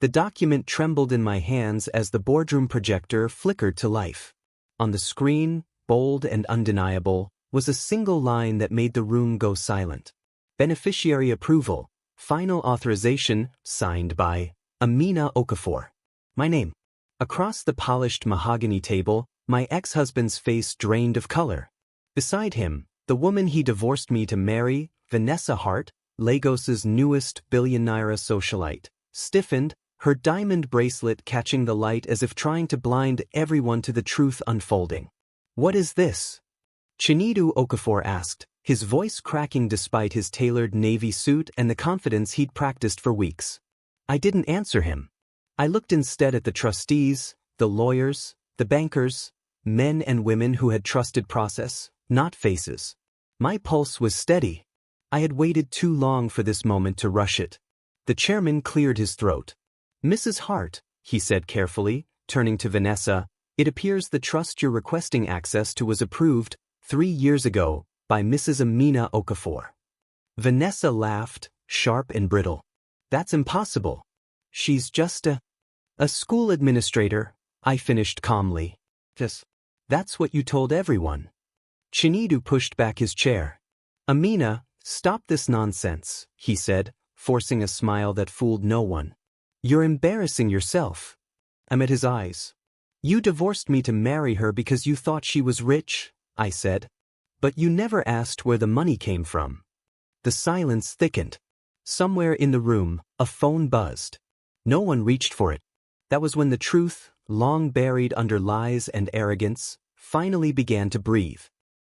The document trembled in my hands as the boardroom projector flickered to life. On the screen, bold and undeniable, was a single line that made the room go silent. Beneficiary approval, final authorization, signed by Amina Okafor. My name. Across the polished mahogany table, my ex-husband's face drained of color. Beside him, the woman he divorced me to marry, Vanessa Hart, Lagos's newest Billion-Naira socialite, stiffened, her diamond bracelet catching the light as if trying to blind everyone to the truth unfolding. "What is this?" Chinedu Okafor asked, his voice cracking despite his tailored navy suit and the confidence he'd practiced for weeks. I didn't answer him. I looked instead at the trustees, the lawyers, the bankers, men and women who had trusted process, not faces. My pulse was steady. I had waited too long for this moment to rush it. The chairman cleared his throat. "Mrs. Hart," he said carefully, turning to Vanessa, "it appears the trust you're requesting access to was approved 3 years ago by Mrs. Amina Okafor." Vanessa laughed, sharp and brittle. "That's impossible. She's just a school administrator," I finished calmly. "That's what you told everyone." Chinedu pushed back his chair. "Amina, stop this nonsense," he said, forcing a smile that fooled no one. "You're embarrassing yourself." I met his eyes. "You divorced me to marry her because you thought she was rich," I said. "But you never asked where the money came from." The silence thickened. Somewhere in the room, a phone buzzed. No one reached for it. That was when the truth, long buried under lies and arrogance, finally began to breathe.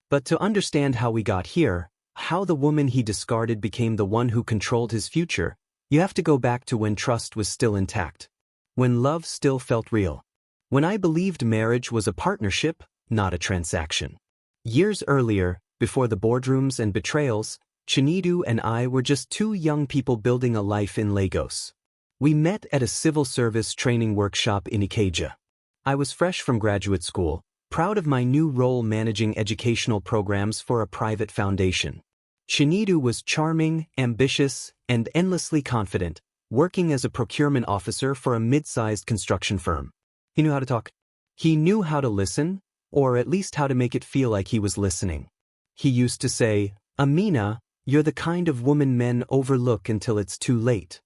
But to understand how we got here, how the woman he discarded became the one who controlled his future, you have to go back to when trust was still intact. When love still felt real. When I believed marriage was a partnership, not a transaction. Years earlier, before the boardrooms and betrayals, Chinedu and I were just 2 young people building a life in Lagos. We met at a civil service training workshop in Ikeja. I was fresh from graduate school, proud of my new role managing educational programs for a private foundation. Chinedu was charming, ambitious, and endlessly confident, working as a procurement officer for a mid-sized construction firm. He knew how to talk. He knew how to listen, or at least how to make it feel like he was listening. He used to say, "Amina, you're the kind of woman men overlook until it's too late."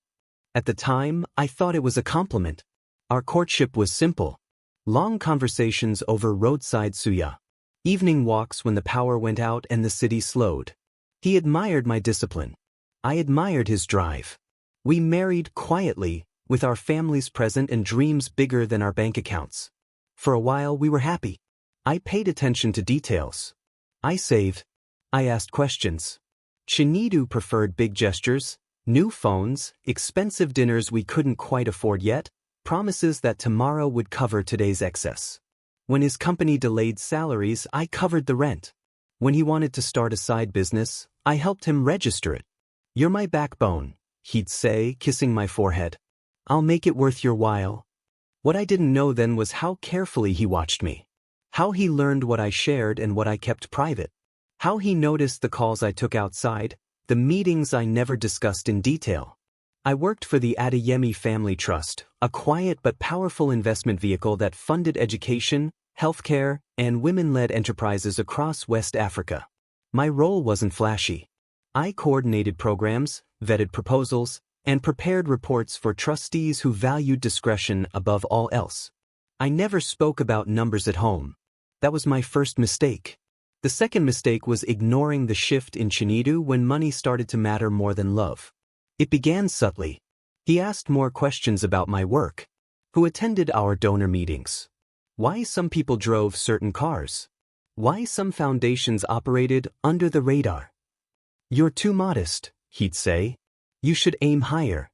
At the time, I thought it was a compliment. Our courtship was simple. Long conversations over roadside suya. Evening walks when the power went out and the city slowed. He admired my discipline. I admired his drive. We married quietly, with our families present and dreams bigger than our bank accounts. For a while we were happy. I paid attention to details. I saved. I asked questions. Chinedu preferred big gestures, new phones, expensive dinners we couldn't quite afford yet, promises that tomorrow would cover today's excess. When his company delayed salaries, I covered the rent. When he wanted to start a side business, I helped him register it. "You're my backbone," he'd say, kissing my forehead. "I'll make it worth your while." What I didn't know then was how carefully he watched me. How he learned what I shared and what I kept private. How he noticed the calls I took outside, the meetings I never discussed in detail. I worked for the Adeyemi Family Trust, a quiet but powerful investment vehicle that funded education, healthcare, and women-led enterprises across West Africa. My role wasn't flashy. I coordinated programs, vetted proposals, and prepared reports for trustees who valued discretion above all else. I never spoke about numbers at home. That was my first mistake. The second mistake was ignoring the shift in Chinedu when money started to matter more than love. It began subtly. He asked more questions about my work. Who attended our donor meetings? Why some people drove certain cars? Why some foundations operated under the radar? "You're too modest," he'd say. "You should aim higher."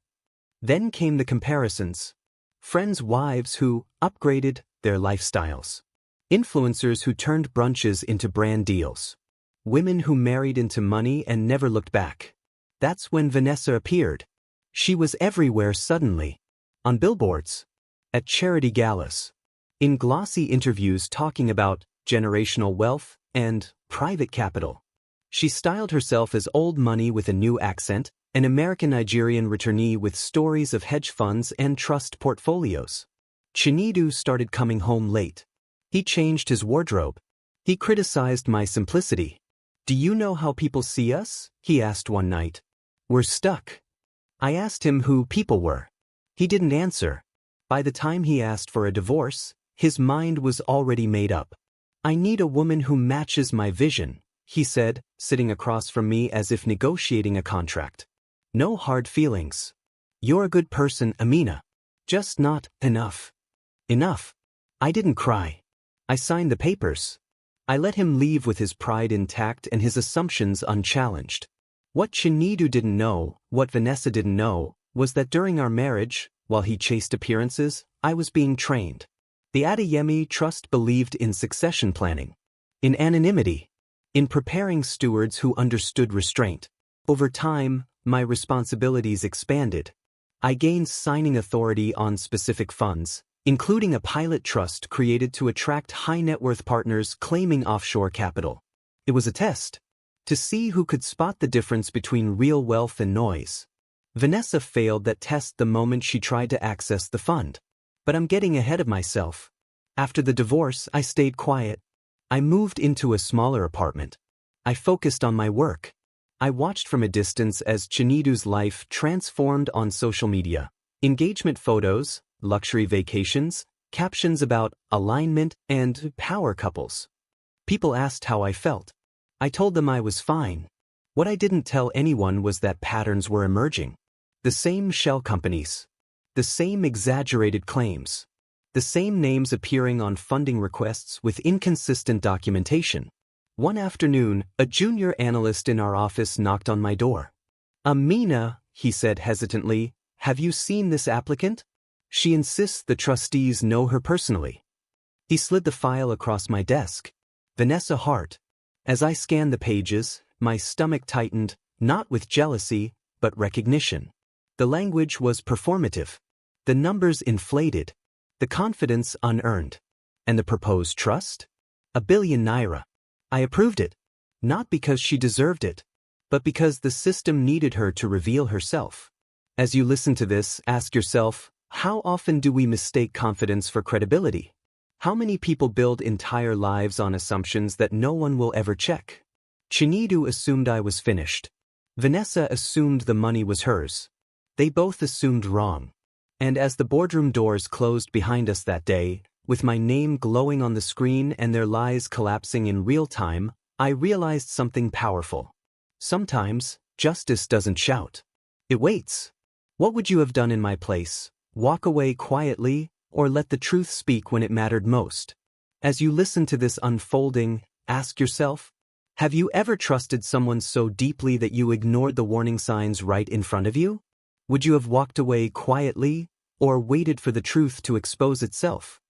Then came the comparisons. Friends' wives who upgraded their lifestyles. Influencers who turned brunches into brand deals. Women who married into money and never looked back. That's when Vanessa appeared. She was everywhere suddenly. On billboards. At charity galas. In glossy interviews talking about generational wealth and private capital. She styled herself as old money with a new accent, an American-Nigerian returnee with stories of hedge funds and trust portfolios. Chinedu started coming home late. He changed his wardrobe. He criticized my simplicity. "Do you know how people see us?" he asked one night. "We're stuck." I asked him who people were. He didn't answer. By the time he asked for a divorce, his mind was already made up. "I need a woman who matches my vision," he said, sitting across from me as if negotiating a contract. "No hard feelings. You're a good person, Amina. Just not enough." Enough. I didn't cry. I signed the papers. I let him leave with his pride intact and his assumptions unchallenged. What Chinedu didn't know, what Vanessa didn't know, was that during our marriage, while he chased appearances, I was being trained. The Adeyemi Trust believed in succession planning, in anonymity, in preparing stewards who understood restraint. Over time, my responsibilities expanded. I gained signing authority on specific funds, including a pilot trust created to attract high-net-worth partners claiming offshore capital. It was a test, to see who could spot the difference between real wealth and noise. Vanessa failed that test the moment she tried to access the fund. But I'm getting ahead of myself. After the divorce, I stayed quiet. I moved into a smaller apartment. I focused on my work. I watched from a distance as Chinedu's life transformed on social media. Engagement photos, luxury vacations, captions about alignment and power couples. People asked how I felt. I told them I was fine. What I didn't tell anyone was that patterns were emerging. The same shell companies. The same exaggerated claims. The same names appearing on funding requests with inconsistent documentation. One afternoon, a junior analyst in our office knocked on my door. "Amina," he said hesitantly, "have you seen this applicant? She insists the trustees know her personally." He slid the file across my desk. Vanessa Hart. As I scanned the pages, my stomach tightened, not with jealousy, but recognition. The language was performative. The numbers inflated. The confidence unearned. And the proposed trust? $1 billion. I approved it. Not because she deserved it, but because the system needed her to reveal herself. As you listen to this, ask yourself, how often do we mistake confidence for credibility? How many people build entire lives on assumptions that no one will ever check? Chinedu assumed I was finished. Vanessa assumed the money was hers. They both assumed wrong. And as the boardroom doors closed behind us that day, with my name glowing on the screen and their lies collapsing in real time, I realized something powerful. Sometimes, justice doesn't shout. It waits. What would you have done in my place? Walk away quietly, or let the truth speak when it mattered most? As you listen to this unfolding, ask yourself, have you ever trusted someone so deeply that you ignored the warning signs right in front of you? Would you have walked away quietly, or waited for the truth to expose itself?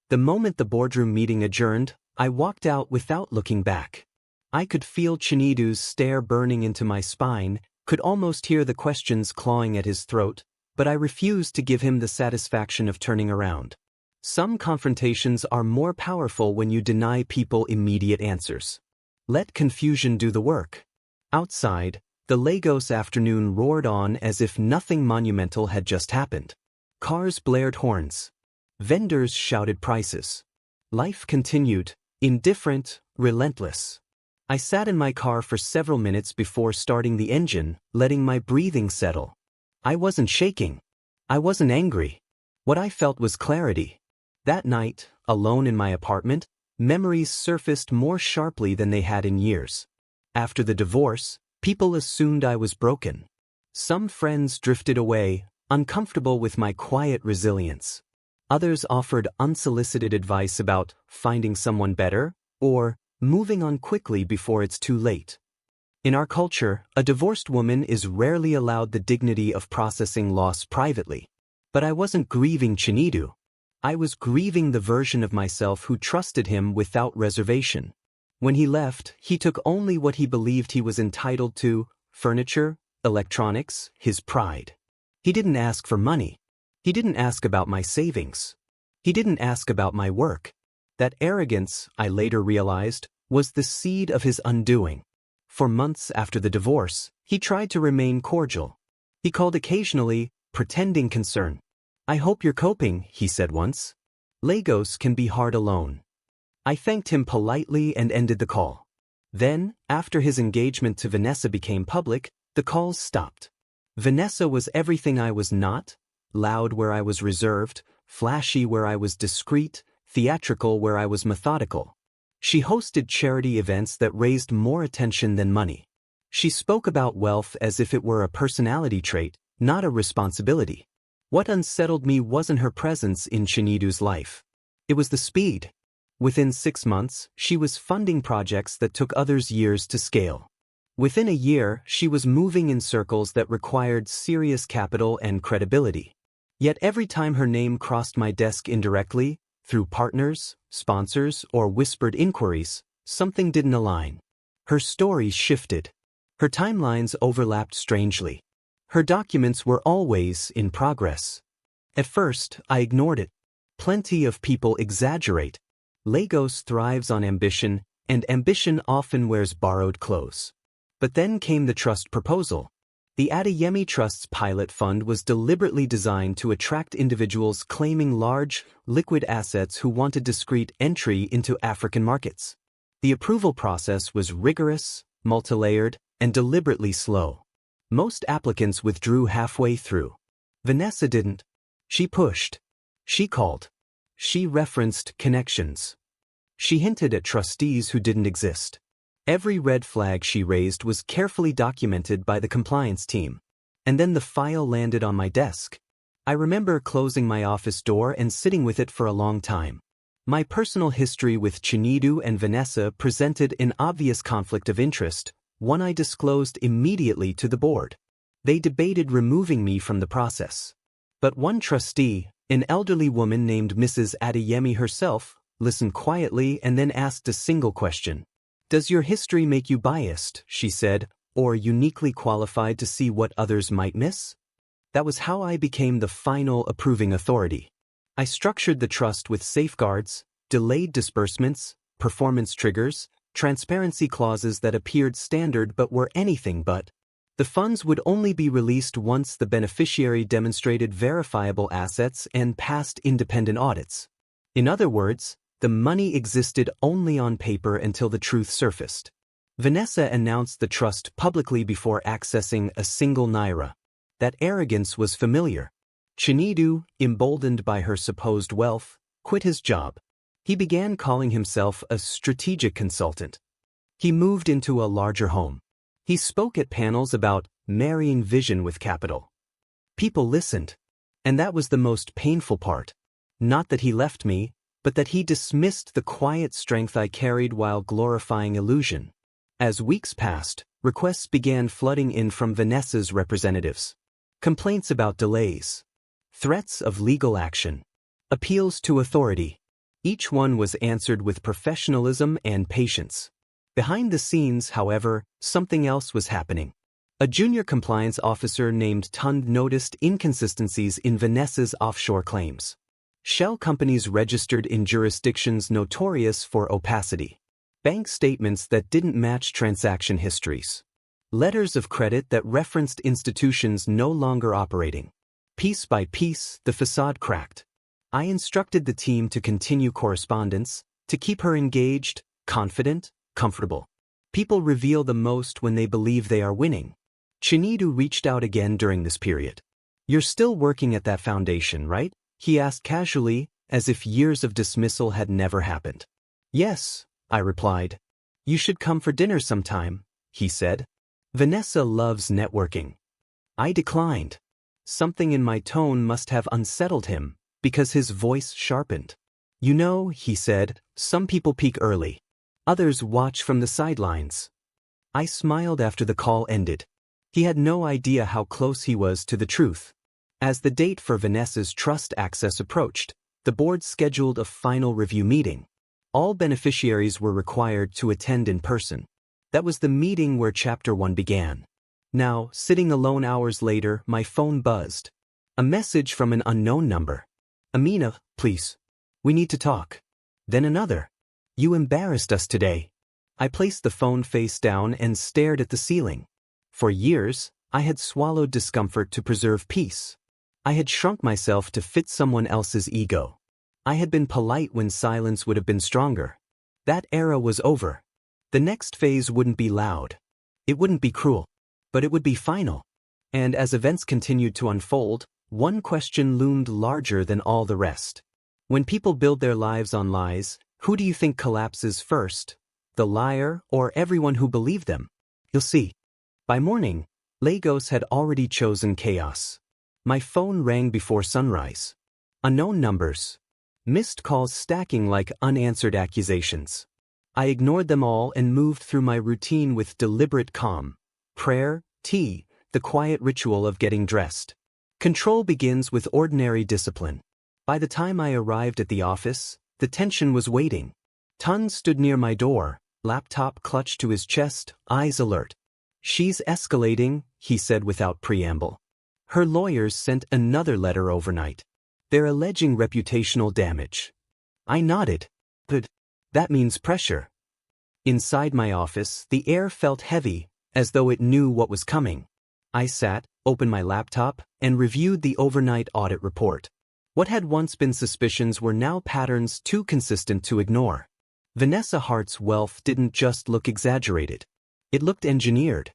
The moment the boardroom meeting adjourned, I walked out without looking back. I could feel Chinedu's stare burning into my spine, could almost hear the questions clawing at his throat, but I refused to give him the satisfaction of turning around. Some confrontations are more powerful when you deny people immediate answers. Let confusion do the work. Outside, the Lagos afternoon roared on as if nothing monumental had just happened. Cars blared horns. Vendors shouted prices. Life continued, indifferent, relentless. I sat in my car for several minutes before starting the engine, letting my breathing settle. I wasn't shaking. I wasn't angry. What I felt was clarity. That night, alone in my apartment, memories surfaced more sharply than they had in years. After the divorce, people assumed I was broken. Some friends drifted away, uncomfortable with my quiet resilience. Others offered unsolicited advice about finding someone better or moving on quickly before it's too late. In our culture, a divorced woman is rarely allowed the dignity of processing loss privately. But I wasn't grieving Chinedu. I was grieving the version of myself who trusted him without reservation. When he left, he took only what he believed he was entitled to: furniture, electronics, his pride. He didn't ask for money. He didn't ask about my savings. He didn't ask about my work. That arrogance, I later realized, was the seed of his undoing. For months after the divorce, he tried to remain cordial. He called occasionally, pretending concern. "I hope you're coping," he said once. "Lagos can be hard alone." I thanked him politely and ended the call. Then, after his engagement to Vanessa became public, the calls stopped. Vanessa was everything I was not: loud where I was reserved, flashy where I was discreet, theatrical where I was methodical. She hosted charity events that raised more attention than money. She spoke about wealth as if it were a personality trait, not a responsibility. What unsettled me wasn't her presence in Chinedu's life. It was the speed. Within 6 months, she was funding projects that took others years to scale. Within a year, she was moving in circles that required serious capital and credibility. Yet every time her name crossed my desk indirectly, through partners, sponsors, or whispered inquiries, something didn't align. Her story shifted. Her timelines overlapped strangely. Her documents were always in progress. At first, I ignored it. Plenty of people exaggerate. Lagos thrives on ambition, and ambition often wears borrowed clothes. But then came the trust proposal. The Adeyemi Trust's pilot fund was deliberately designed to attract individuals claiming large, liquid assets who wanted discreet entry into African markets. The approval process was rigorous, multilayered, and deliberately slow. Most applicants withdrew halfway through. Vanessa didn't. She pushed. She called. She referenced connections. She hinted at trustees who didn't exist. Every red flag she raised was carefully documented by the compliance team. And then the file landed on my desk. I remember closing my office door and sitting with it for a long time. My personal history with Chinedu and Vanessa presented an obvious conflict of interest, one I disclosed immediately to the board. They debated removing me from the process. But one trustee, an elderly woman named Mrs. Adeyemi herself, listened quietly and then asked a single question. "Does your history make you biased," she said, "or uniquely qualified to see what others might miss?" That was how I became the final approving authority. I structured the trust with safeguards, delayed disbursements, performance triggers, transparency clauses that appeared standard but were anything but. The funds would only be released once the beneficiary demonstrated verifiable assets and passed independent audits. In other words, the money existed only on paper until the truth surfaced. Vanessa announced the trust publicly before accessing a single naira. That arrogance was familiar. Chinedu, emboldened by her supposed wealth, quit his job. He began calling himself a strategic consultant. He moved into a larger home. He spoke at panels about marrying vision with capital. People listened. And that was the most painful part. Not that he left me, but that he dismissed the quiet strength I carried while glorifying illusion. As weeks passed, requests began flooding in from Vanessa's representatives. Complaints about delays. Threats of legal action. Appeals to authority. Each one was answered with professionalism and patience. Behind the scenes, however, something else was happening. A junior compliance officer named Tund noticed inconsistencies in Vanessa's offshore claims. Shell companies registered in jurisdictions notorious for opacity. Bank statements that didn't match transaction histories. Letters of credit that referenced institutions no longer operating. Piece by piece, the facade cracked. I instructed the team to continue correspondence, to keep her engaged, confident, comfortable. People reveal the most when they believe they are winning. Chinedu reached out again during this period. "You're still working at that foundation, right?" he asked casually, as if years of dismissal had never happened. "Yes," I replied. "You should come for dinner sometime," he said. "Vanessa loves networking." I declined. Something in my tone must have unsettled him, because his voice sharpened. "You know," he said, "some people peak early. Others watch from the sidelines." I smiled after the call ended. He had no idea how close he was to the truth. As the date for Vanessa's trust access approached, the board scheduled a final review meeting. All beneficiaries were required to attend in person. That was the meeting where Chapter 1 began. Now, sitting alone hours later, my phone buzzed. A message from an unknown number. "Amina, please. We need to talk." Then another. "You embarrassed us today." I placed the phone face down and stared at the ceiling. For years, I had swallowed discomfort to preserve peace. I had shrunk myself to fit someone else's ego. I had been polite when silence would have been stronger. That era was over. The next phase wouldn't be loud. It wouldn't be cruel. But it would be final. And as events continued to unfold, one question loomed larger than all the rest. When people build their lives on lies, who do you think collapses first? The liar or everyone who believed them? You'll see. By morning, Lagos had already chosen chaos. My phone rang before sunrise. Unknown numbers. Missed calls stacking like unanswered accusations. I ignored them all and moved through my routine with deliberate calm. Prayer, tea, the quiet ritual of getting dressed. Control begins with ordinary discipline. By the time I arrived at the office, the tension was waiting. Tun stood near my door, laptop clutched to his chest, eyes alert. "She's escalating," he said without preamble. "Her lawyers sent another letter overnight. They're alleging reputational damage." I nodded. "But that means pressure." Inside my office, the air felt heavy, as though it knew what was coming. I sat, opened my laptop, and reviewed the overnight audit report. What had once been suspicions were now patterns too consistent to ignore. Vanessa Hart's wealth didn't just look exaggerated. It looked engineered.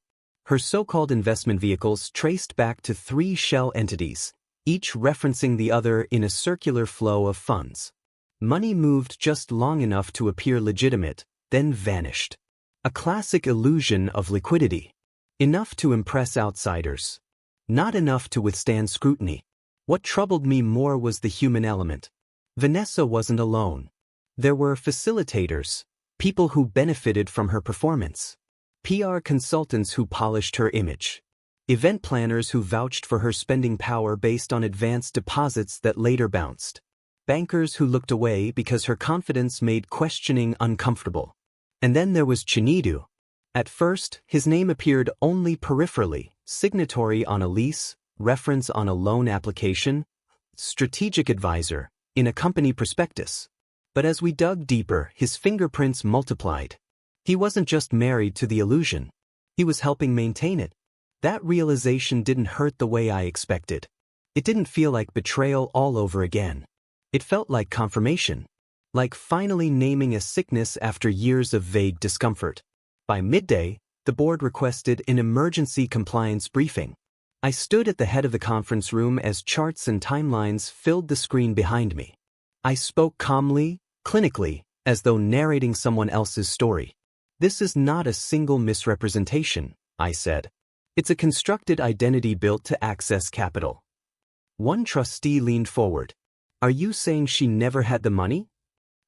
Her so-called investment vehicles traced back to 3 shell entities, each referencing the other in a circular flow of funds. Money moved just long enough to appear legitimate, then vanished. A classic illusion of liquidity. Enough to impress outsiders. Not enough to withstand scrutiny. What troubled me more was the human element. Vanessa wasn't alone. There were facilitators, people who benefited from her performance. PR consultants who polished her image. Event planners who vouched for her spending power based on advanced deposits that later bounced. Bankers who looked away because her confidence made questioning uncomfortable. And then there was Chinedu. At first, his name appeared only peripherally, signatory on a lease, reference on a loan application, strategic advisor, in a company prospectus. But as we dug deeper, his fingerprints multiplied. He wasn't just married to the illusion. He was helping maintain it. That realization didn't hurt the way I expected. It didn't feel like betrayal all over again. It felt like confirmation. Like finally naming a sickness after years of vague discomfort. By midday, the board requested an emergency compliance briefing. I stood at the head of the conference room as charts and timelines filled the screen behind me. I spoke calmly, clinically, as though narrating someone else's story. "This is not a single misrepresentation," I said. "It's a constructed identity built to access capital." One trustee leaned forward. "Are you saying she never had the money?"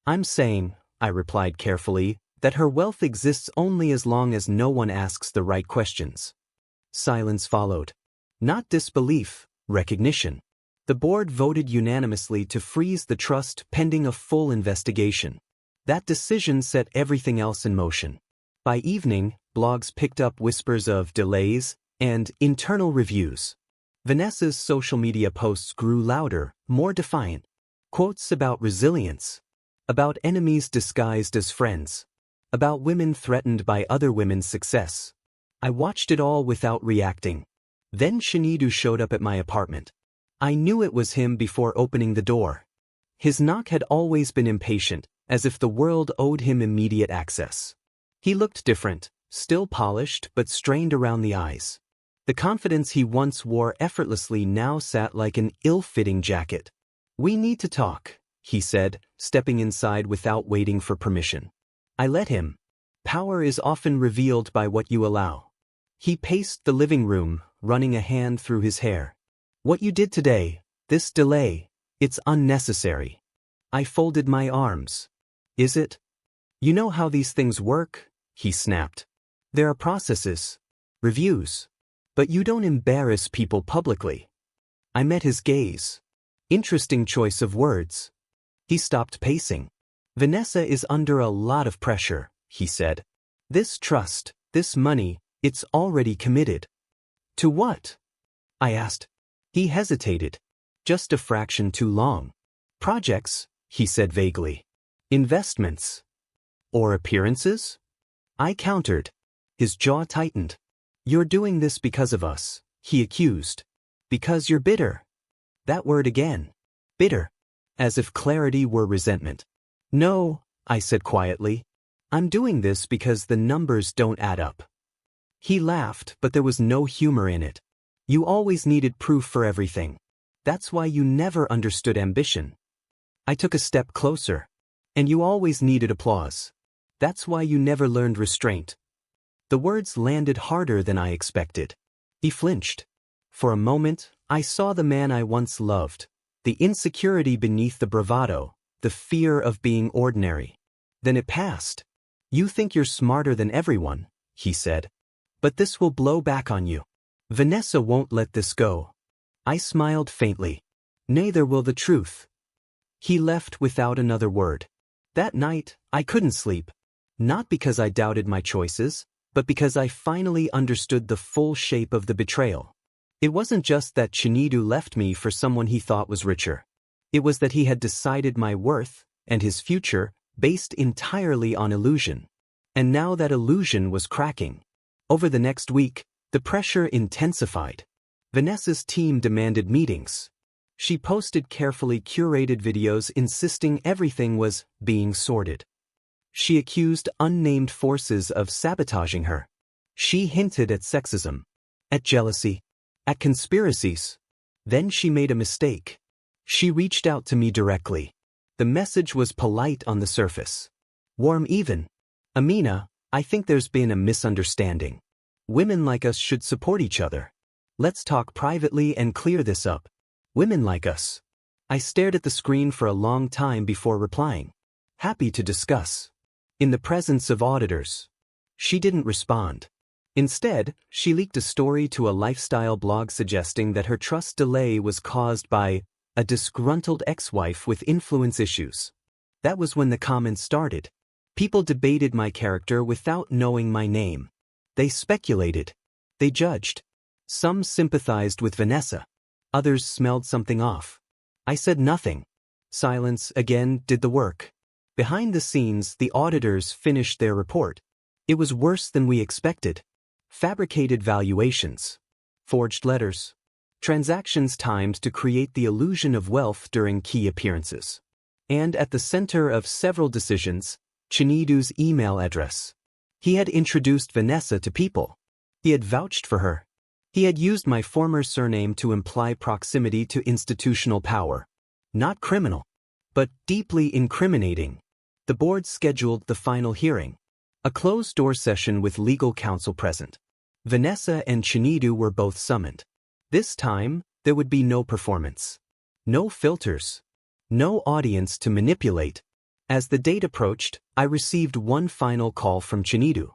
"I'm saying," I replied carefully, "that her wealth exists only as long as no one asks the right questions." Silence followed. Not disbelief, recognition. The board voted unanimously to freeze the trust pending a full investigation. That decision set everything else in motion. By evening, blogs picked up whispers of delays and internal reviews. Vanessa's social media posts grew louder, more defiant. Quotes about resilience. About enemies disguised as friends. About women threatened by other women's success. I watched it all without reacting. Then Chinedu showed up at my apartment. I knew it was him before opening the door. His knock had always been impatient, as if the world owed him immediate access. He looked different, still polished but strained around the eyes. The confidence he once wore effortlessly now sat like an ill-fitting jacket. "We need to talk," he said, stepping inside without waiting for permission. I let him. Power is often revealed by what you allow. He paced the living room, running a hand through his hair. "What you did today, this delay, it's unnecessary." I folded my arms. "Is it?" "You know how these things work," he snapped. "There are processes, reviews. But you don't embarrass people publicly." I met his gaze. Interesting choice of words. He stopped pacing. "Vanessa is under a lot of pressure," he said. "This trust, this money, it's already committed." "To what?" I asked. He hesitated. "Just a fraction too long." "Projects," he said vaguely. "Investments." "Or appearances?" I countered. His jaw tightened. You're doing this because of us, he accused. Because you're bitter. That word again. Bitter. As if clarity were resentment. No, I said quietly. I'm doing this because the numbers don't add up. He laughed, but there was no humor in it. You always needed proof for everything. That's why you never understood ambition. I took a step closer. And you always needed applause. That's why you never learned restraint. The words landed harder than I expected. He flinched. For a moment, I saw the man I once loved, the insecurity beneath the bravado, the fear of being ordinary. Then it passed. You think you're smarter than everyone, he said. But this will blow back on you. Vanessa won't let this go. I smiled faintly. Neither will the truth. He left without another word. That night, I couldn't sleep. Not because I doubted my choices, but because I finally understood the full shape of the betrayal. It wasn't just that Chinedu left me for someone he thought was richer. It was that he had decided my worth and his future based entirely on illusion. And now that illusion was cracking. Over the next week, the pressure intensified. Vanessa's team demanded meetings. She posted carefully curated videos insisting everything was being sorted. She accused unnamed forces of sabotaging her. She hinted at sexism, at jealousy, at conspiracies. Then she made a mistake. She reached out to me directly. The message was polite on the surface. Warm even. Amina, I think there's been a misunderstanding. Women like us should support each other. Let's talk privately and clear this up. Women like us. I stared at the screen for a long time before replying. Happy to discuss. In the presence of auditors. She didn't respond. Instead, she leaked a story to a lifestyle blog suggesting that her trust delay was caused by a disgruntled ex-wife with influence issues. That was when the comments started. People debated my character without knowing my name. They speculated. They judged. Some sympathized with Vanessa. Others smelled something off. I said nothing. Silence, again, did the work. Behind the scenes, the auditors finished their report. It was worse than we expected. Fabricated valuations. Forged letters. Transactions timed to create the illusion of wealth during key appearances. And at the center of several decisions, Chinedu's email address. He had introduced Vanessa to people. He had vouched for her. He had used my former surname to imply proximity to institutional power. Not criminal, but deeply incriminating. The board scheduled the final hearing. A closed-door session with legal counsel present. Vanessa and Chinedu were both summoned. This time, there would be no performance. No filters. No audience to manipulate. As the date approached, I received one final call from Chinedu.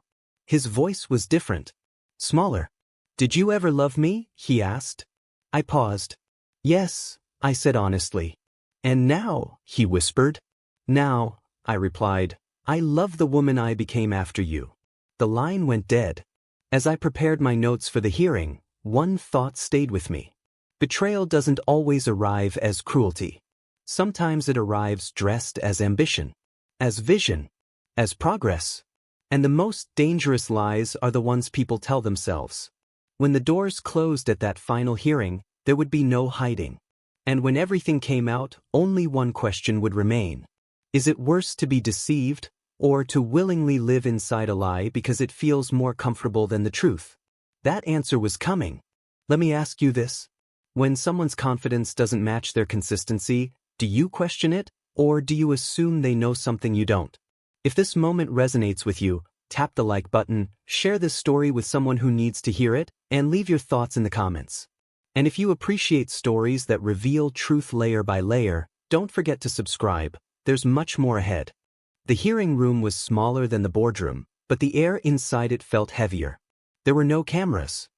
His voice was different. Smaller. Did you ever love me? He asked. I paused. Yes, I said honestly. And now, he whispered. Now, I replied, I love the woman I became after you. The line went dead. As I prepared my notes for the hearing, one thought stayed with me. Betrayal doesn't always arrive as cruelty. Sometimes it arrives dressed as ambition, as vision, as progress. And the most dangerous lies are the ones people tell themselves. When the doors closed at that final hearing, there would be no hiding. And when everything came out, only one question would remain. Is it worse to be deceived, or to willingly live inside a lie because it feels more comfortable than the truth? That answer was coming. Let me ask you this. When someone's confidence doesn't match their consistency, do you question it, or do you assume they know something you don't? If this moment resonates with you, tap the like button, share this story with someone who needs to hear it, and leave your thoughts in the comments. And if you appreciate stories that reveal truth layer by layer, don't forget to subscribe. There's much more ahead. The hearing room was smaller than the boardroom, but the air inside it felt heavier. There were no cameras.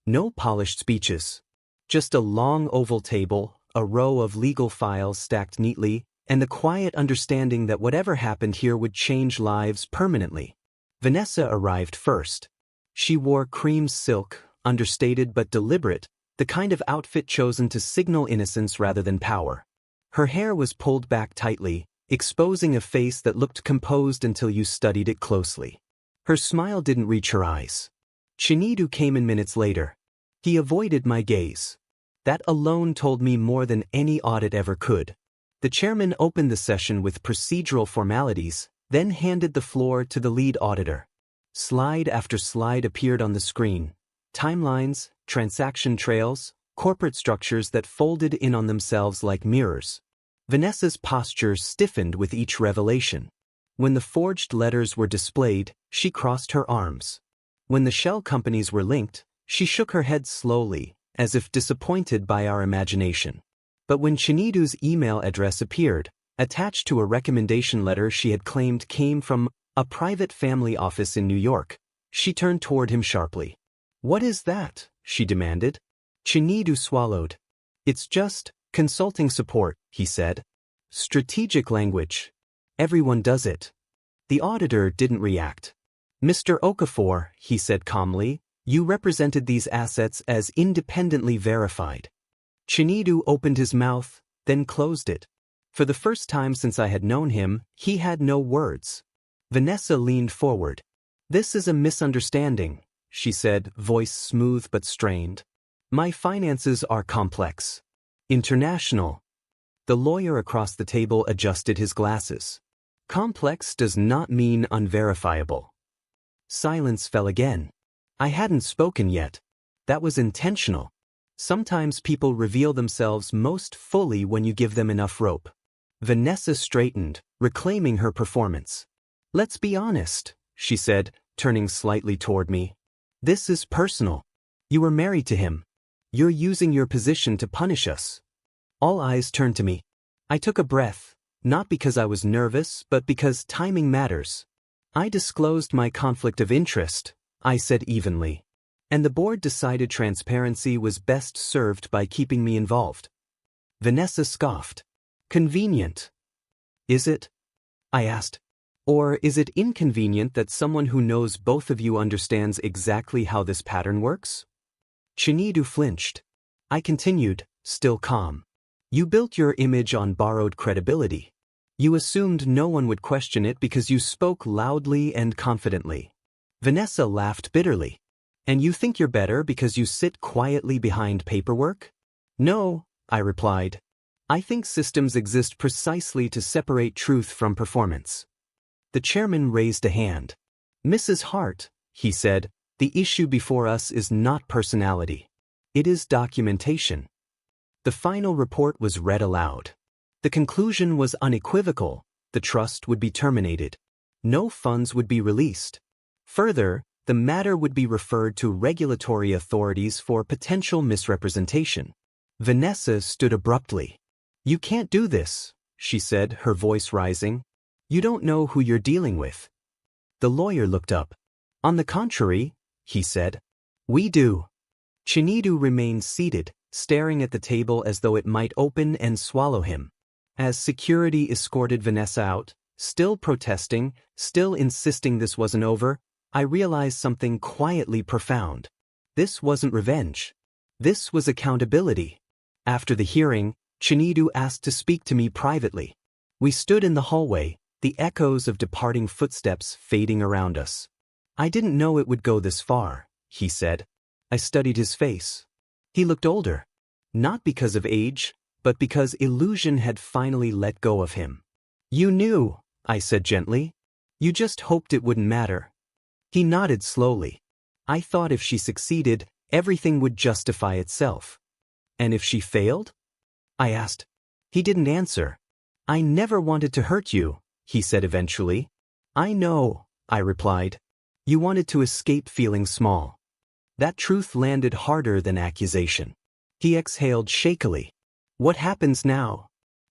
No polished speeches. Just a long oval table, a row of legal files stacked neatly, and the quiet understanding that whatever happened here would change lives permanently. Vanessa arrived first. She wore cream silk, understated but deliberate, the kind of outfit chosen to signal innocence rather than power. Her hair was pulled back tightly, exposing a face that looked composed until you studied it closely. Her smile didn't reach her eyes. Chinedu came in minutes later. He avoided my gaze. That alone told me more than any audit ever could. The chairman opened the session with procedural formalities, then handed the floor to the lead auditor. Slide after slide appeared on the screen. Timelines, transaction trails, corporate structures that folded in on themselves like mirrors. Vanessa's posture stiffened with each revelation. When the forged letters were displayed, she crossed her arms. When the shell companies were linked, she shook her head slowly, as if disappointed by our imagination. But when Chinedu's email address appeared, attached to a recommendation letter she had claimed came from a private family office in New York, she turned toward him sharply. "What is that?" she demanded. Chinedu swallowed. "It's just consulting support," he said. "Strategic language. Everyone does it." The auditor didn't react. "Mr. Okafor," he said calmly, "you represented these assets as independently verified." Chinedu opened his mouth, then closed it. For the first time since I had known him, he had no words. Vanessa leaned forward. "This is a misunderstanding," she said, voice smooth but strained. "My finances are complex. International." The lawyer across the table adjusted his glasses. "Complex does not mean unverifiable." Silence fell again. I hadn't spoken yet. That was intentional. Sometimes people reveal themselves most fully when you give them enough rope. Vanessa straightened, reclaiming her performance. "Let's be honest," she said, turning slightly toward me. "This is personal. You were married to him. You're using your position to punish us." All eyes turned to me. I took a breath, not because I was nervous, but because timing matters. "I disclosed my conflict of interest," I said evenly. "And the board decided transparency was best served by keeping me involved." Vanessa scoffed. "Convenient." "Is it?" I asked. "Or is it inconvenient that someone who knows both of you understands exactly how this pattern works?" Chinedu flinched. I continued, still calm. "You built your image on borrowed credibility. You assumed no one would question it because you spoke loudly and confidently." Vanessa laughed bitterly. "And you think you're better because you sit quietly behind paperwork?" "No," I replied. "I think systems exist precisely to separate truth from performance." The chairman raised a hand. "Mrs. Hart," he said, "the issue before us is not personality. It is documentation." The final report was read aloud. The conclusion was unequivocal. The trust would be terminated. No funds would be released. Further, the matter would be referred to regulatory authorities for potential misrepresentation. Vanessa stood abruptly. "You can't do this," she said, her voice rising. "You don't know who you're dealing with." The lawyer looked up. "On the contrary," he said, "we do." Chinedu remained seated, staring at the table as though it might open and swallow him. As security escorted Vanessa out, still protesting, still insisting this wasn't over, I realized something quietly profound. This wasn't revenge. This was accountability. After the hearing, Chinedu asked to speak to me privately. We stood in the hallway, the echoes of departing footsteps fading around us. "I didn't know it would go this far," he said. I studied his face. He looked older. Not because of age, but because illusion had finally let go of him. "You knew," I said gently. "You just hoped it wouldn't matter." He nodded slowly. "I thought if she succeeded, everything would justify itself." "And if she failed?" I asked. He didn't answer. "I never wanted to hurt you," he said eventually. "I know," I replied. "You wanted to escape feeling small." That truth landed harder than accusation. He exhaled shakily. "What happens now?"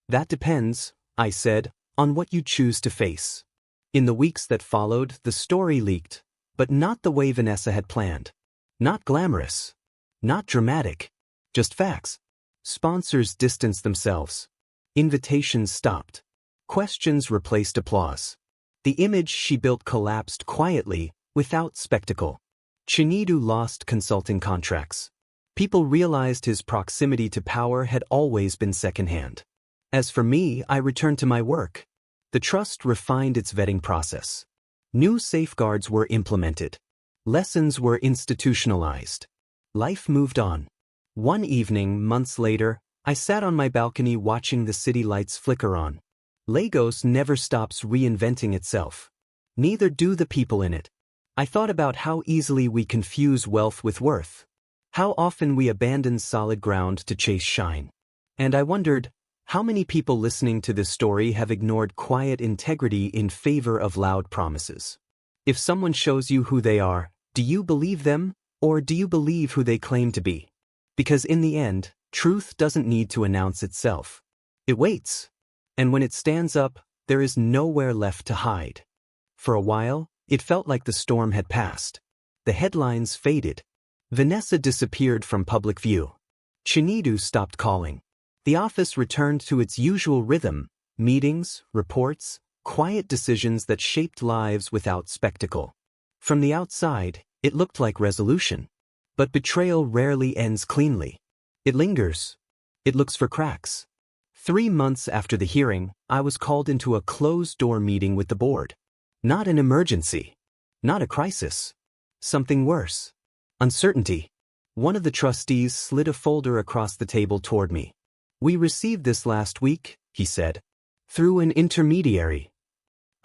"That depends," I said, "on what you choose to face." In the weeks that followed, the story leaked, but not the way Vanessa had planned. Not glamorous. Not dramatic. Just facts. Sponsors distanced themselves. Invitations stopped. Questions replaced applause. The image she built collapsed quietly, without spectacle. Chinedu lost consulting contracts. People realized his proximity to power had always been secondhand. As for me, I returned to my work. The trust refined its vetting process. New safeguards were implemented. Lessons were institutionalized. Life moved on. One evening, months later, I sat on my balcony watching the city lights flicker on. Lagos never stops reinventing itself. Neither do the people in it. I thought about how easily we confuse wealth with worth. How often we abandon solid ground to chase shine. And I wondered, how many people listening to this story have ignored quiet integrity in favor of loud promises? If someone shows you who they are, do you believe them, or do you believe who they claim to be? Because in the end, truth doesn't need to announce itself. It waits. And when it stands up, there is nowhere left to hide. For a while, it felt like the storm had passed. The headlines faded. Vanessa disappeared from public view. Chinedu stopped calling. The office returned to its usual rhythm: meetings, reports, quiet decisions that shaped lives without spectacle. From the outside, it looked like resolution. But betrayal rarely ends cleanly. It lingers. It looks for cracks. 3 months after the hearing, I was called into a closed-door meeting with the board. Not an emergency. Not a crisis. Something worse. Uncertainty. One of the trustees slid a folder across the table toward me. "We received this last week," he said. "Through an intermediary."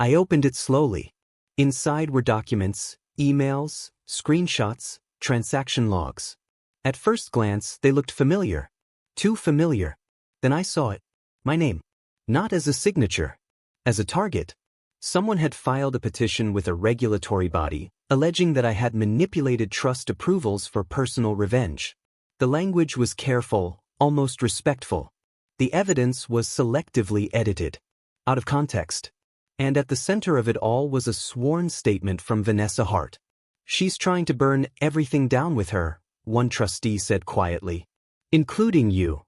I opened it slowly. Inside were documents, emails, screenshots, transaction logs. At first glance, they looked familiar. Too familiar. Then I saw it. My name. Not as a signature. As a target. Someone had filed a petition with a regulatory body, alleging that I had manipulated trust approvals for personal revenge. The language was careful, almost respectful. The evidence was selectively edited. Out of context. And at the center of it all was a sworn statement from Vanessa Hart. "She's trying to burn everything down with her," one trustee said quietly. "Including you."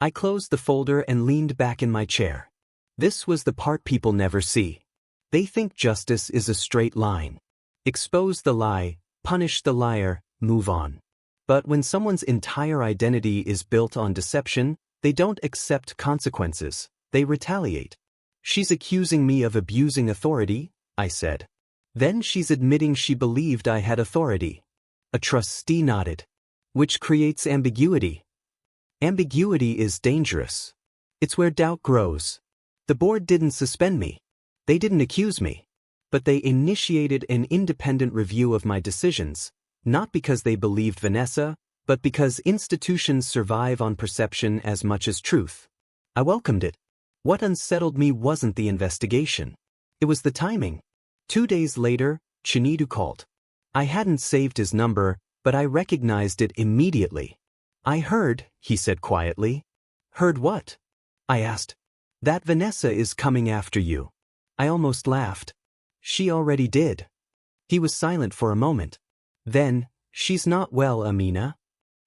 I closed the folder and leaned back in my chair. This was the part people never see. They think justice is a straight line. Expose the lie, punish the liar, move on. But when someone's entire identity is built on deception, they don't accept consequences, they retaliate. "She's accusing me of abusing authority," I said. "Then she's admitting she believed I had authority." A trustee nodded. "Which creates ambiguity." Ambiguity is dangerous. It's where doubt grows. The board didn't suspend me. They didn't accuse me. But they initiated an independent review of my decisions, not because they believed Vanessa, but because institutions survive on perception as much as truth. I welcomed it. What unsettled me wasn't the investigation. It was the timing. 2 days later, Chinedu called. I hadn't saved his number, but I recognized it immediately. "I heard," he said quietly. "Heard what?" I asked. "That Vanessa is coming after you." I almost laughed. "She already did." He was silent for a moment. Then, "She's not well, Amina."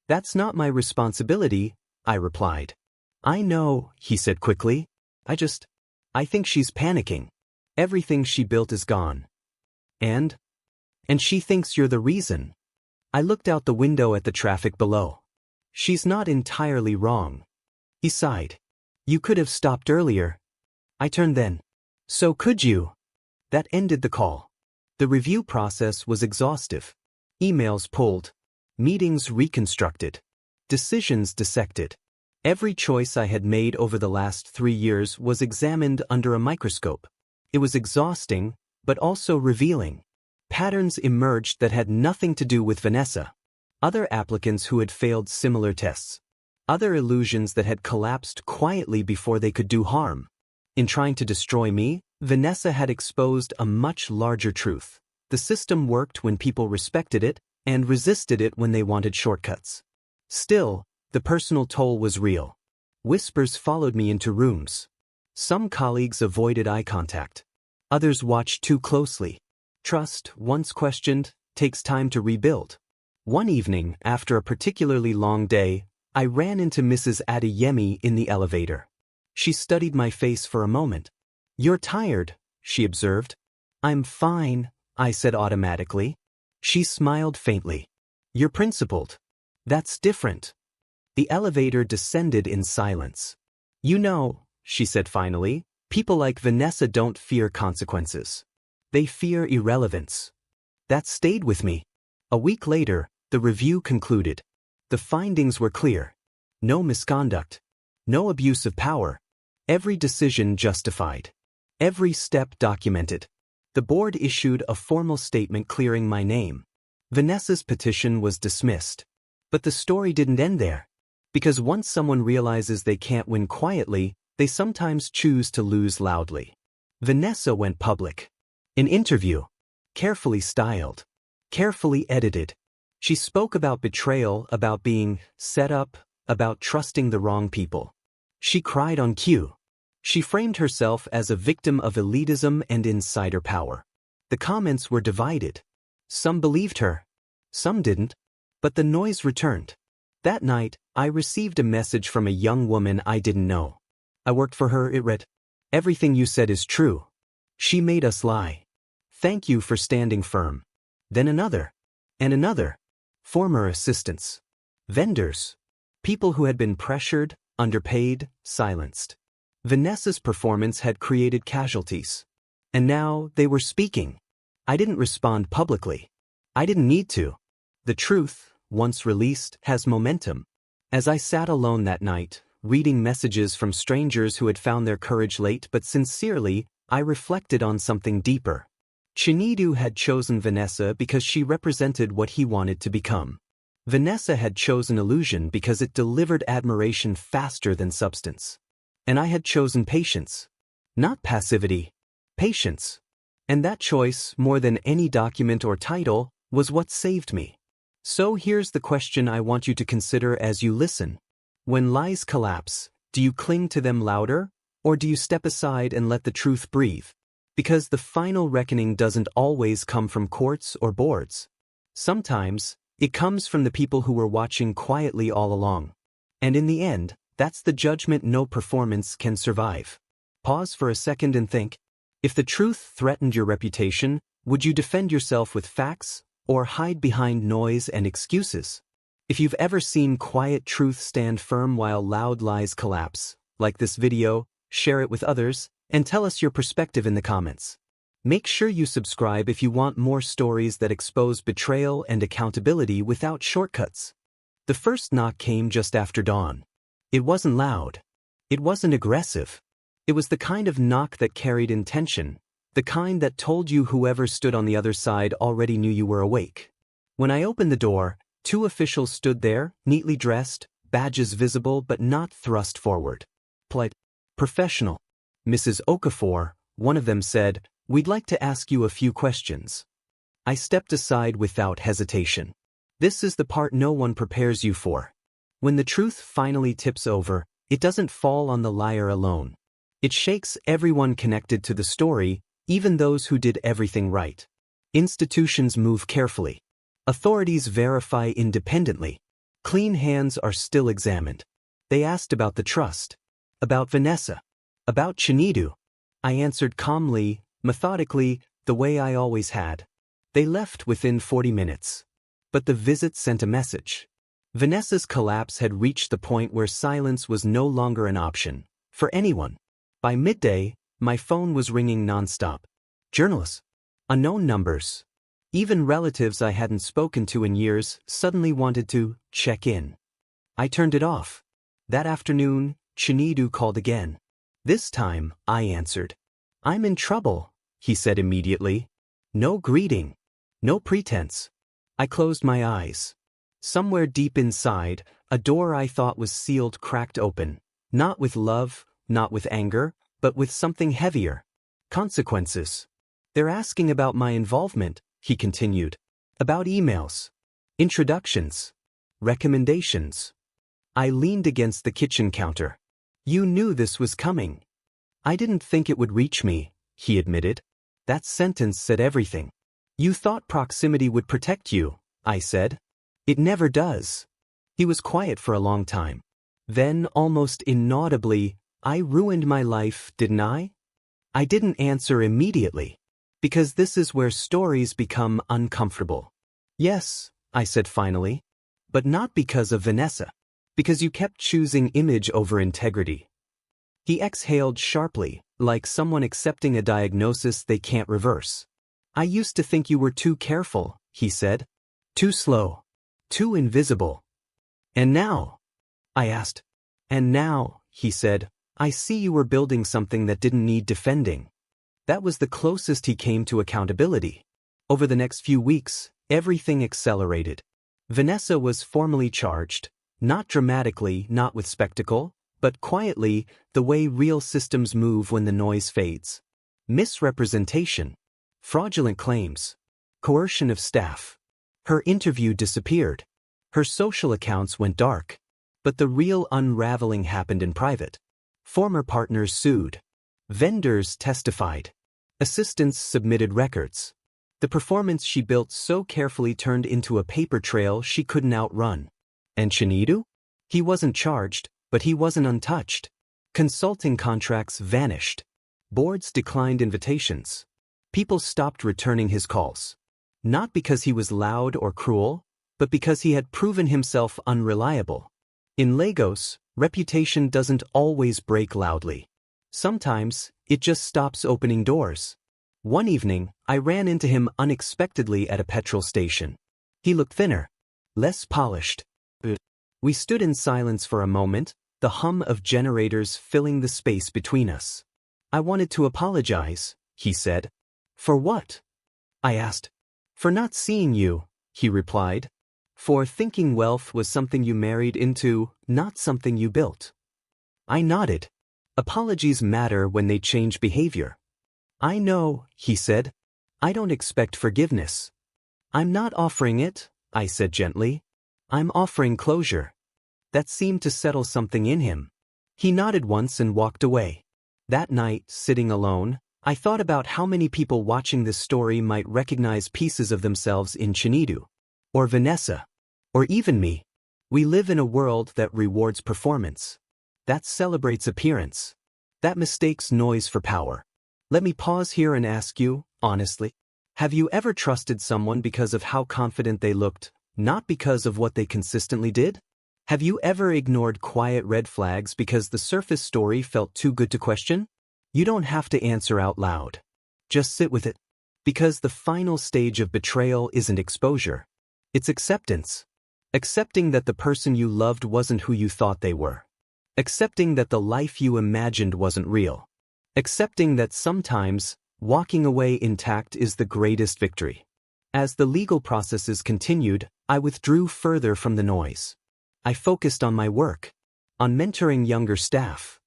"That's not my responsibility," I replied. "I know," he said quickly. I think she's panicking. Everything she built is gone. And she thinks you're the reason." I looked out the window at the traffic below. "She's not entirely wrong." He sighed. "You could have stopped earlier." I turned then. "So could you?" That ended the call. The review process was exhaustive. Emails pulled. Meetings reconstructed. Decisions dissected. Every choice I had made over the last 3 years was examined under a microscope. It was exhausting, but also revealing. Patterns emerged that had nothing to do with Vanessa. Other applicants who had failed similar tests. Other illusions that had collapsed quietly before they could do harm. In trying to destroy me, Vanessa had exposed a much larger truth. The system worked when people respected it, and resisted it when they wanted shortcuts. Still, the personal toll was real. Whispers followed me into rooms. Some colleagues avoided eye contact. Others watched too closely. Trust, once questioned, takes time to rebuild. One evening, after a particularly long day, I ran into Mrs. Adeyemi in the elevator. She studied my face for a moment. "You're tired," she observed. "I'm fine," I said automatically. She smiled faintly. "You're principled." "That's different." The elevator descended in silence. "You know," she said finally, "people like Vanessa don't fear consequences. They fear irrelevance. That stayed with me. A week later, the review concluded. The findings were clear. No misconduct. No abuse of power. Every decision justified. Every step documented. The board issued a formal statement clearing my name. Vanessa's petition was dismissed. But the story didn't end there. Because once someone realizes they can't win quietly, they sometimes choose to lose loudly. Vanessa went public. An interview. Carefully styled. Carefully edited. She spoke about betrayal, about being set up, about trusting the wrong people. She cried on cue. She framed herself as a victim of elitism and insider power. The comments were divided. Some believed her. Some didn't. But the noise returned. That night, I received a message from a young woman I didn't know. I worked for her. It read, "Everything you said is true. She made us lie. Thank you for standing firm." Then another. And another. Former assistants. Vendors. People who had been pressured, underpaid, silenced. Vanessa's performance had created casualties. And now they were speaking. I didn't respond publicly. I didn't need to. The truth, once released, has momentum. As I sat alone that night, reading messages from strangers who had found their courage late but sincerely, I reflected on something deeper. Chinedu had chosen Vanessa because she represented what he wanted to become. Vanessa had chosen illusion because it delivered admiration faster than substance. And I had chosen patience. Not passivity. Patience. And that choice, more than any document or title, was what saved me. So here's the question I want you to consider as you listen. When lies collapse, do you cling to them louder, or do you step aside and let the truth breathe? Because the final reckoning doesn't always come from courts or boards. Sometimes, it comes from the people who were watching quietly all along. And in the end, that's the judgment no performance can survive. Pause for a second and think. If the truth threatened your reputation, would you defend yourself with facts, or hide behind noise and excuses? If you've ever seen quiet truth stand firm while loud lies collapse, like this video, share it with others, and tell us your perspective in the comments. Make sure you subscribe if you want more stories that expose betrayal and accountability without shortcuts. The first knock came just after dawn. It wasn't loud. It wasn't aggressive. It was the kind of knock that carried intention, the kind that told you whoever stood on the other side already knew you were awake. When I opened the door, 2 officials stood there, neatly dressed, badges visible but not thrust forward. Polite. Professional. Mrs. Okafor, one of them said, "We'd like to ask you a few questions." I stepped aside without hesitation. This is the part no one prepares you for. When the truth finally tips over, it doesn't fall on the liar alone. It shakes everyone connected to the story, even those who did everything right. Institutions move carefully. Authorities verify independently. Clean hands are still examined. They asked about the trust. About Vanessa. About Chinedu. I answered calmly, methodically, the way I always had. They left within 40 minutes. But the visit sent a message. Vanessa's collapse had reached the point where silence was no longer an option, for anyone. By midday, my phone was ringing nonstop. Journalists. Unknown numbers. Even relatives I hadn't spoken to in years suddenly wanted to check in. I turned it off. That afternoon, Chinedu called again. This time, I answered. "I'm in trouble," he said immediately. No greeting. No pretense. I closed my eyes. Somewhere deep inside, a door I thought was sealed cracked open. Not with love, not with anger, but with something heavier. Consequences. "They're asking about my involvement," he continued. "About emails. Introductions. Recommendations." I leaned against the kitchen counter. "You knew this was coming." "I didn't think it would reach me," he admitted. That sentence said everything. "You thought proximity would protect you," I said. "It never does." He was quiet for a long time. Then, almost inaudibly, "I ruined my life, didn't I?" I didn't answer immediately. Because this is where stories become uncomfortable. "Yes," I said finally. "But not because of Vanessa. Because you kept choosing image over integrity." He exhaled sharply, like someone accepting a diagnosis they can't reverse. I used to think you were too careful, he said. Too slow. Too invisible. And now? I asked. And now, he said, I see you were building something that didn't need defending. That was the closest he came to accountability. Over the next few weeks, everything accelerated. Vanessa was formally charged, not dramatically, not with spectacle, but quietly, the way real systems move when the noise fades. Misrepresentation. Fraudulent claims. Coercion of staff. Her interview disappeared. Her social accounts went dark. But the real unraveling happened in private. Former partners sued. Vendors testified. Assistants submitted records. The performance she built so carefully turned into a paper trail she couldn't outrun. And Chinedu? He wasn't charged, but he wasn't untouched. Consulting contracts vanished. Boards declined invitations. People stopped returning his calls. Not because he was loud or cruel, but because he had proven himself unreliable. In Lagos, reputation doesn't always break loudly. Sometimes, it just stops opening doors. One evening, I ran into him unexpectedly at a petrol station. He looked thinner, less polished. We stood in silence for a moment, the hum of generators filling the space between us. I wanted to apologize, he said. For what? I asked. For not seeing you, he replied. For thinking wealth was something you married into, not something you built. I nodded. Apologies matter when they change behavior. I know, he said. I don't expect forgiveness. I'm not offering it, I said gently. I'm offering closure. That seemed to settle something in him. He nodded once and walked away. That night, sitting alone, I thought about how many people watching this story might recognize pieces of themselves in Chinedu, or Vanessa, or even me. We live in a world that rewards performance, that celebrates appearance, that mistakes noise for power. Let me pause here and ask you, honestly, have you ever trusted someone because of how confident they looked, not because of what they consistently did? Have you ever ignored quiet red flags because the surface story felt too good to question? You don't have to answer out loud. Just sit with it. Because the final stage of betrayal isn't exposure. It's acceptance. Accepting that the person you loved wasn't who you thought they were. Accepting that the life you imagined wasn't real. Accepting that sometimes, walking away intact is the greatest victory. As the legal processes continued, I withdrew further from the noise. I focused on my work, on mentoring younger staff,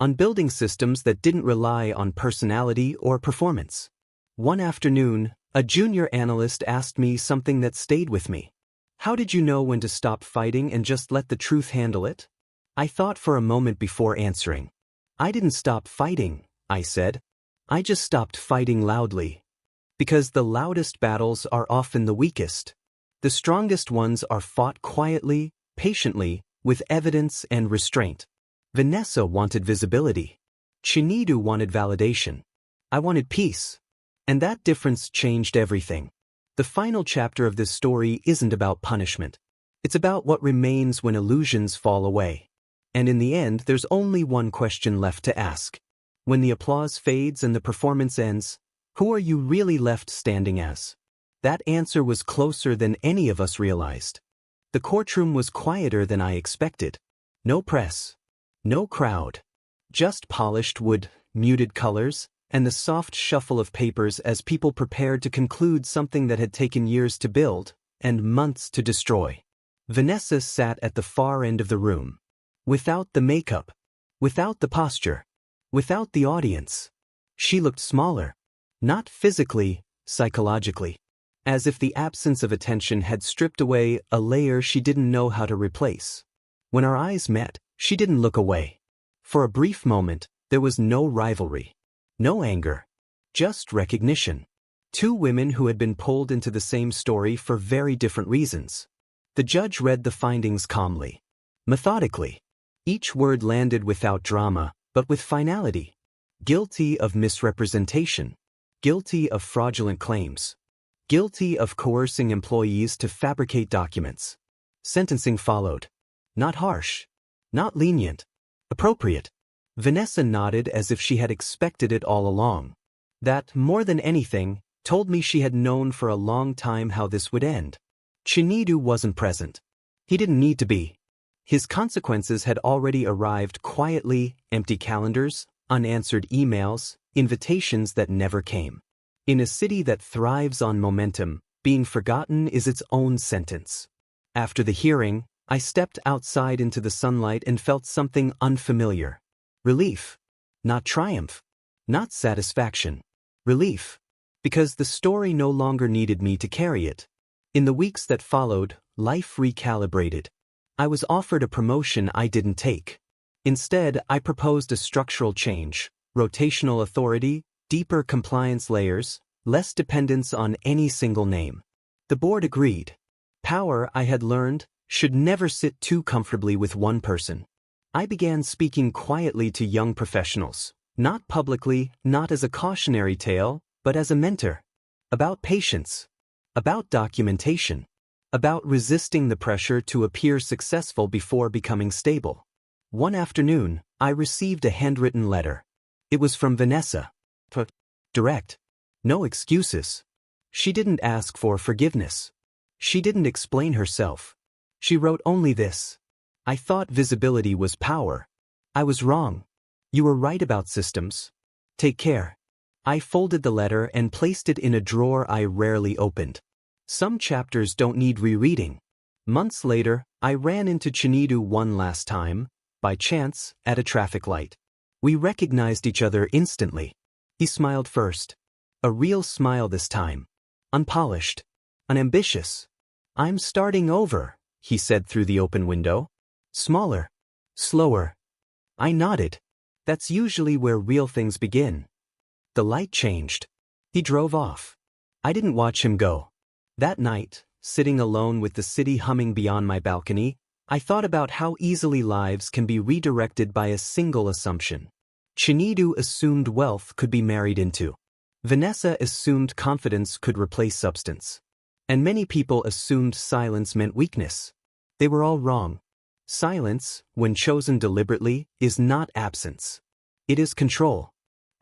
on building systems that didn't rely on personality or performance. One afternoon, a junior analyst asked me something that stayed with me. How did you know when to stop fighting and just let the truth handle it? I thought for a moment before answering. I didn't stop fighting, I said. I just stopped fighting loudly. Because the loudest battles are often the weakest. The strongest ones are fought quietly, patiently, with evidence and restraint. Vanessa wanted visibility. Chinedu wanted validation. I wanted peace. And that difference changed everything. The final chapter of this story isn't about punishment. It's about what remains when illusions fall away. And in the end, there's only one question left to ask. When the applause fades and the performance ends, who are you really left standing as? That answer was closer than any of us realized. The courtroom was quieter than I expected. No press. No crowd. Just polished wood, muted colors, and the soft shuffle of papers as people prepared to conclude something that had taken years to build and months to destroy. Vanessa sat at the far end of the room. Without the makeup. Without the posture. Without the audience. She looked smaller. Not physically, psychologically. As if the absence of attention had stripped away a layer she didn't know how to replace. When our eyes met, she didn't look away. For a brief moment, there was no rivalry. No anger. Just recognition. Two women who had been pulled into the same story for very different reasons. The judge read the findings calmly. Methodically. Each word landed without drama, but with finality. Guilty of misrepresentation. Guilty of fraudulent claims. Guilty of coercing employees to fabricate documents. Sentencing followed. Not harsh. Not lenient. Appropriate. Vanessa nodded as if she had expected it all along. That, more than anything, told me she had known for a long time how this would end. Chinedu wasn't present. He didn't need to be. His consequences had already arrived quietly: empty calendars, unanswered emails, invitations that never came. In a city that thrives on momentum, being forgotten is its own sentence. After the hearing, I stepped outside into the sunlight and felt something unfamiliar. Relief. Not triumph. Not satisfaction. Relief. Because the story no longer needed me to carry it. In the weeks that followed, life recalibrated. I was offered a promotion I didn't take. Instead, I proposed a structural change: rotational authority, deeper compliance layers, less dependence on any single name. The board agreed. Power, I had learned, should never sit too comfortably with one person. I began speaking quietly to young professionals, not publicly, not as a cautionary tale, but as a mentor. About patience. About documentation. About resisting the pressure to appear successful before becoming stable. One afternoon, I received a handwritten letter. It was from Vanessa. Direct. No excuses. She didn't ask for forgiveness. She didn't explain herself. She wrote only this: I thought visibility was power. I was wrong. You were right about systems. Take care. I folded the letter and placed it in a drawer I rarely opened. Some chapters don't need rereading. Months later, I ran into Chinedu one last time, by chance, at a traffic light. We recognized each other instantly. He smiled first. A real smile this time. Unpolished. Unambitious. I'm starting over, he said through the open window. Smaller. Slower. I nodded. That's usually where real things begin. The light changed. He drove off. I didn't watch him go. That night, sitting alone with the city humming beyond my balcony, I thought about how easily lives can be redirected by a single assumption. Chinedu assumed wealth could be married into. Vanessa assumed confidence could replace substance. And many people assumed silence meant weakness. They were all wrong. Silence, when chosen deliberately, is not absence. It is control.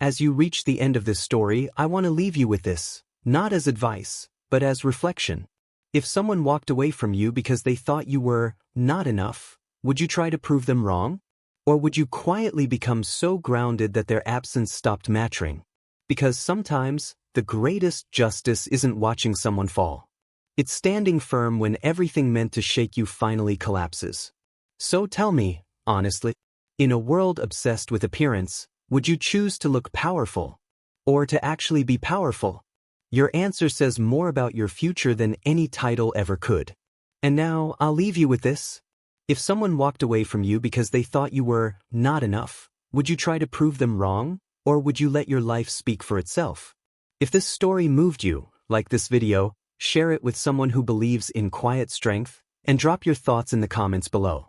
As you reach the end of this story, I want to leave you with this, not as advice, but as reflection. If someone walked away from you because they thought you were not enough, would you try to prove them wrong? Or would you quietly become so grounded that their absence stopped mattering? Because sometimes, the greatest justice isn't watching someone fall. It's standing firm when everything meant to shake you finally collapses. So tell me, honestly, in a world obsessed with appearance, would you choose to look powerful? Or to actually be powerful? Your answer says more about your future than any title ever could. And now, I'll leave you with this. If someone walked away from you because they thought you were not enough, would you try to prove them wrong? Or would you let your life speak for itself? If this story moved you, like this video, share it with someone who believes in quiet strength, and drop your thoughts in the comments below.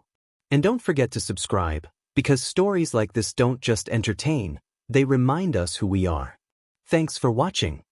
And don't forget to subscribe, because stories like this don't just entertain, they remind us who we are. Thanks for watching.